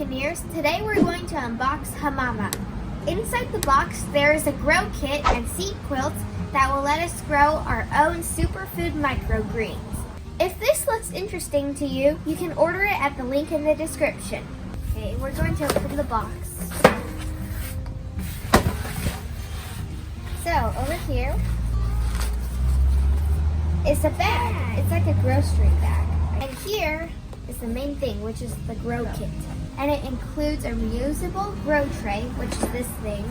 Buccaneers. Today we're going to unbox Hamama. Inside the box there is a grow kit and seed quilts that will let us grow our own superfood microgreens. If this looks interesting to you, you can order it at the link in the description. Okay, we're going to open the box. So over here is a bag. It's like a grocery bag. And here is the main thing, which is the grow kit. And it includes a reusable grow tray, which is this thing.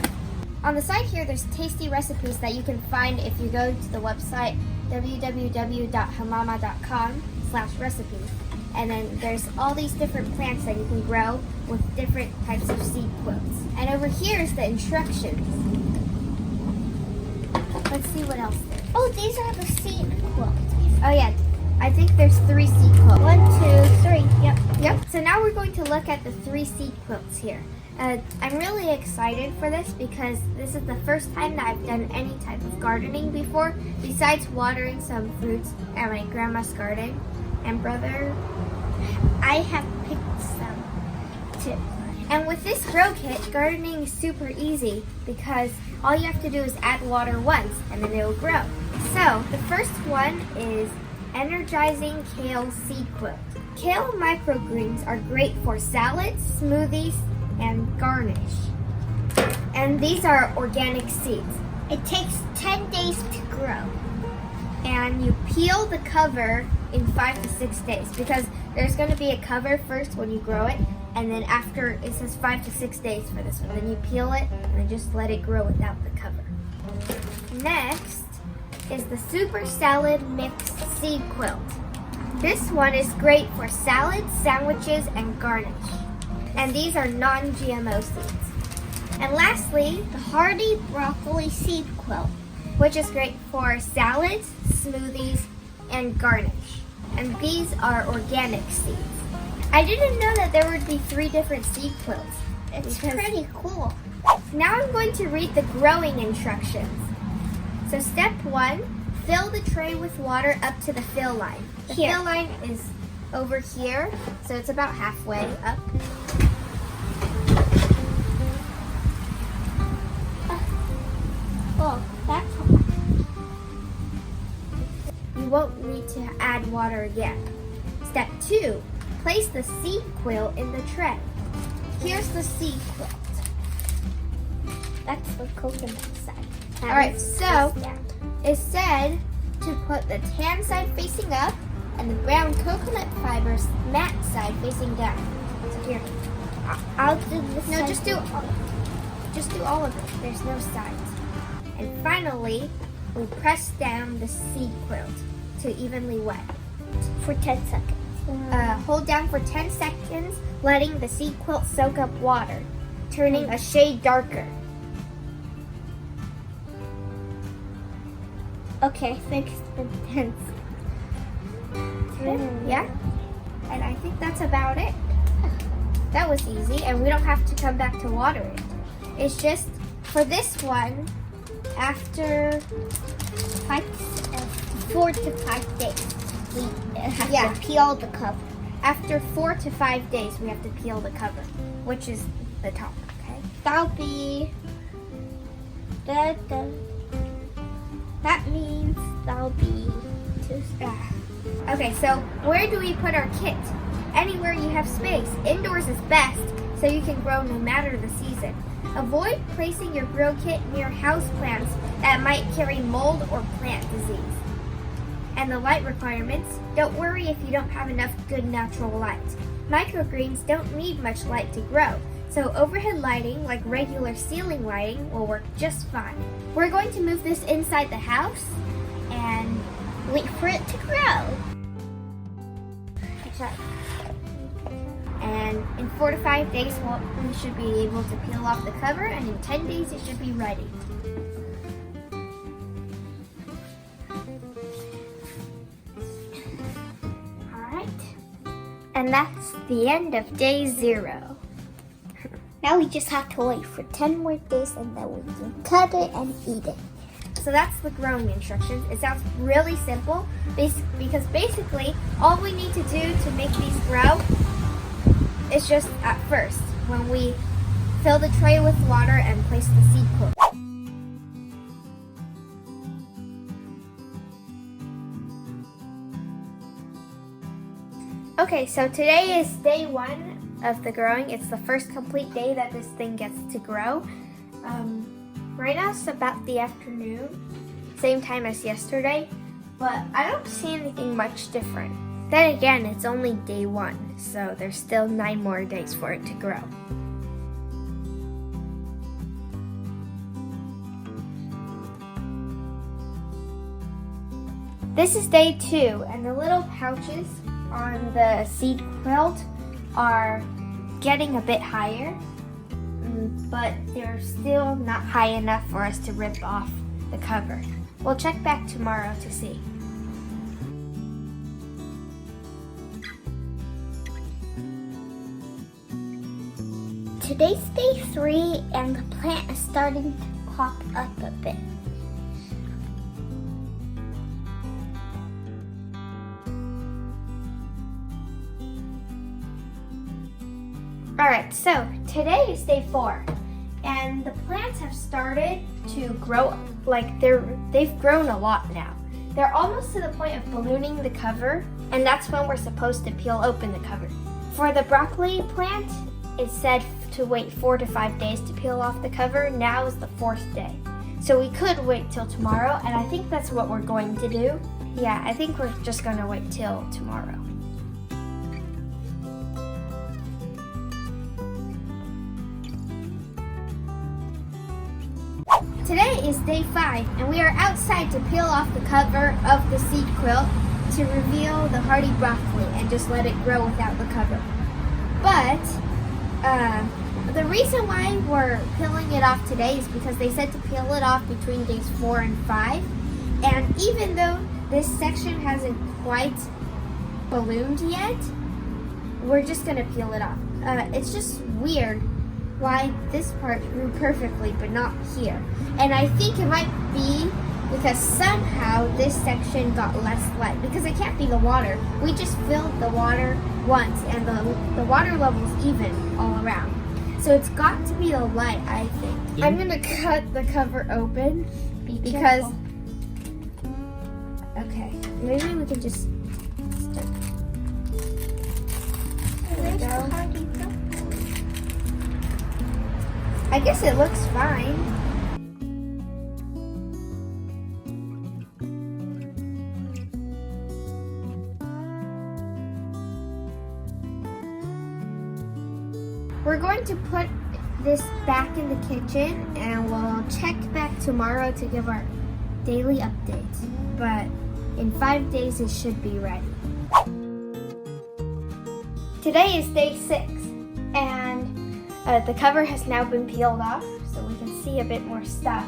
On the side here, there's tasty recipes that you can find if you go to the website www.hamama.com/recipes. And then there's all these different plants that you can grow with different types of seed quilts. And over here is the instructions. Let's see what else there is. Oh, these are the seed quilts. Oh yeah, I think there's 3 seed quilts. 1, 2, 3. Yep. So now we're going to look at the 3 seed quilts here. I'm really excited for this because this is the first time that I've done any type of gardening before, besides watering some fruits at my grandma's garden. And brother, I have picked some too. And with this grow kit, gardening is super easy because all you have to do is add water once and then it will grow. So the first one is Energizing Kale Seed Quilt. Kale microgreens are great for salads, smoothies, and garnish. And these are organic seeds. It takes 10 days to grow. And you peel the cover in 5 to 6 days because there's going to be a cover first when you grow it, and then after it says 5 to 6 days for this one. Then you peel it and then just let it grow without the cover. Next is the Super Salad Mix Seed Quilt. This one is great for salads, sandwiches, and garnish. And these are non-GMO seeds. And lastly, the Hardy Broccoli Seed Quilt, which is great for salads, smoothies, and garnish. And these are organic seeds. I didn't know that there would be 3 different seed quilts. It's pretty cool. Now I'm going to read the growing instructions. So step 1, fill the tray with water up to the fill line. The fill line is over here, so it's about halfway up. Oh, that's You won't need to add water again. Step 2, place the seed quilt in the tray. Here's the seed quilt. That's the coconut side. Alright, so it said to put the tan side facing up and the brown coconut fibers matte side facing down. So here, I'll do this. no, just do all of it. There's no sides. And finally, we press down the seed quilt to evenly wet. For 10 seconds. Hold down for 10 seconds, letting the seed quilt soak up water, turning a shade darker. Okay, I think it's been 10 seconds. Yeah, and I think that's about it. That was easy, and we don't have to come back to water it. It's just, for this one, after 4 to 5 days, we have to peel the cover. After 4 to 5 days, we have to peel the cover, which is the top, okay? That'll be... That means that'll be Tuesday. Okay, so where do we put our kit? Anywhere you have space. Indoors is best, so you can grow no matter the season. Avoid placing your grow kit near houseplants that might carry mold or plant disease. And the light requirements, don't worry if you don't have enough good natural light. Microgreens don't need much light to grow, so overhead lighting, like regular ceiling lighting, will work just fine. We're going to move this inside the house and wait for it to grow. And in 4 to 5 days, we should be able to peel off the cover, and in 10 days, it should be ready. And that's the end of day 0. Now we just have to wait for 10 more days and then we can cut it and eat it. So that's the growing instructions. It sounds really simple because basically all we need to do to make these grow it's just at first when we fill the tray with water and place the seed quilt. Okay, so today is day 1 of the growing. It's the first complete day that this thing gets to grow. Right now it's about the afternoon, same time as yesterday, but I don't see anything much different. Then again, it's only day 1, so there's still 9 more days for it to grow. This is day 2, and the little pouches on the seed quilt are getting a bit higher, but they're still not high enough for us to rip off the cover. We'll check back tomorrow to see. Today's day 3 and the plant is starting to pop up a bit. Alright, so today is day 4, and the plants have started to grow, like they've grown a lot now. They're almost to the point of ballooning the cover, and that's when we're supposed to peel open the cover. For the broccoli plant, it said to wait 4 to 5 days to peel off the cover. Now is the 4th day. So we could wait till tomorrow, and I think that's what we're going to do. Yeah, I think we're just gonna wait till tomorrow. Today is day 5, and we are outside to peel off the cover of the seed quilt to reveal the hardy broccoli and just let it grow without the cover. But the reason why we're peeling it off today is because they said to peel it off between days 4 and 5. And even though this section hasn't quite ballooned yet, we're just gonna peel it off. It's just weird why this part grew perfectly but not here. And I think it might be because somehow this section got less light, because it can't be the water. We just filled the water once and the water level's even all around. So it's got to be the light, I think. I'm gonna cut the cover open because, okay, maybe we can just start. There we go. I guess it looks fine. We're going to put this back in the kitchen and we'll check back tomorrow to give our daily updates. But in 5 days it should be ready. Today is day 6 and the cover has now been peeled off, so we can see a bit more stuff.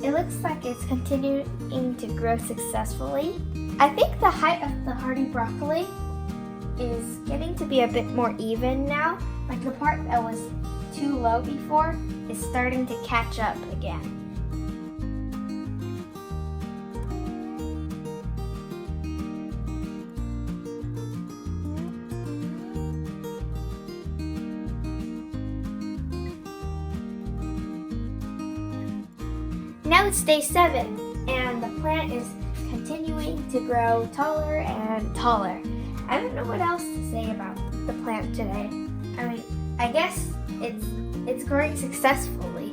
It looks like it's continuing to grow successfully. I think the height of the hardy broccoli is getting to be a bit more even now. Like the part that was too low before is starting to catch up again. Now it's day 7, and the plant is continuing to grow taller and taller. I don't know what else to say about the plant today. I mean, I guess it's growing successfully.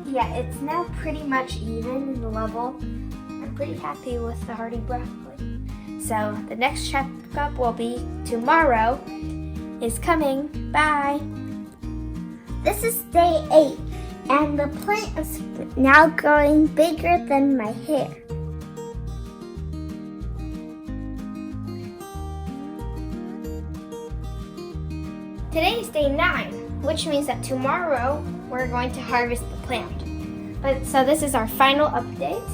Yeah, it's now pretty much even in the level. I'm pretty happy with the hardy broccoli. So the next checkup will be tomorrow is coming. Bye. This is day 8, and the plant is now growing bigger than my hair. Today is day 9, which means that tomorrow we're going to harvest the plant. But so this is our final update,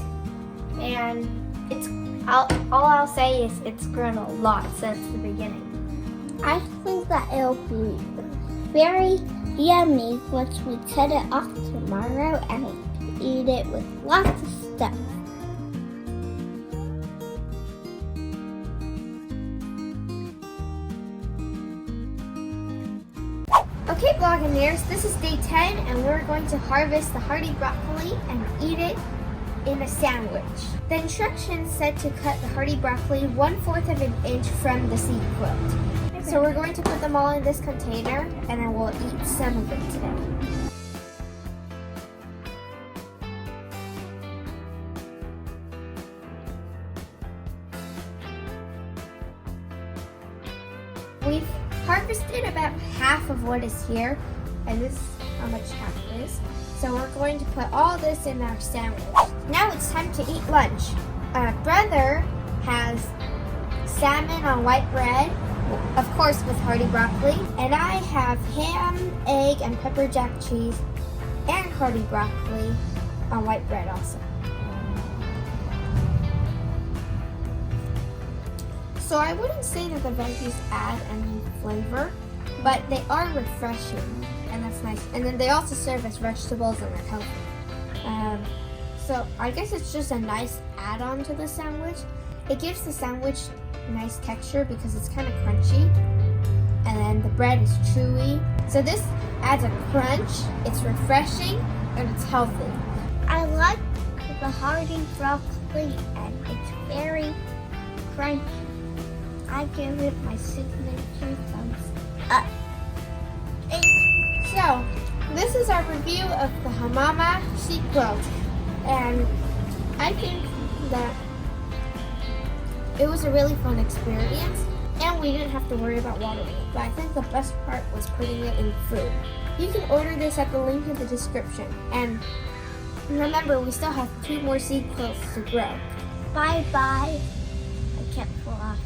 and all I'll say is it's grown a lot since the beginning. I think that it'll be very yummy once we cut it off tomorrow and eat it with lots of stuff. Vlogineers, this is day 10 and we're going to harvest the hardy broccoli and eat it in a sandwich. The instructions said to cut the hardy broccoli 1/4 of an inch from the seed quilt. So we're going to put them all in this container and then we'll eat some of it today. We've harvested about half of what is here, and this is how much half is. So we're going to put all this in our sandwich. Now it's time to eat lunch. Brother has salmon on white bread, of course with hardy broccoli, and I have ham, egg, and pepper jack cheese and hardy broccoli on white bread also. So I wouldn't say that the veggies add any flavor, but they are refreshing, and that's nice. And then they also serve as vegetables and they're healthy. So I guess it's just a nice add-on to the sandwich. It gives the sandwich nice texture because it's kind of crunchy, and then the bread is chewy. So this adds a crunch, it's refreshing, and it's healthy. I like the hardy broccoli and it's very crunchy. I give it my signature thumbs up. So, this is our review of the Hamama sheep quilt, and I think that it was a really fun experience, and we didn't have to worry about watering it, but I think the best part was putting it in food. You can order this at the link in the description, and remember, we still have 2 more seed quilts to grow. Bye bye. I can't fly.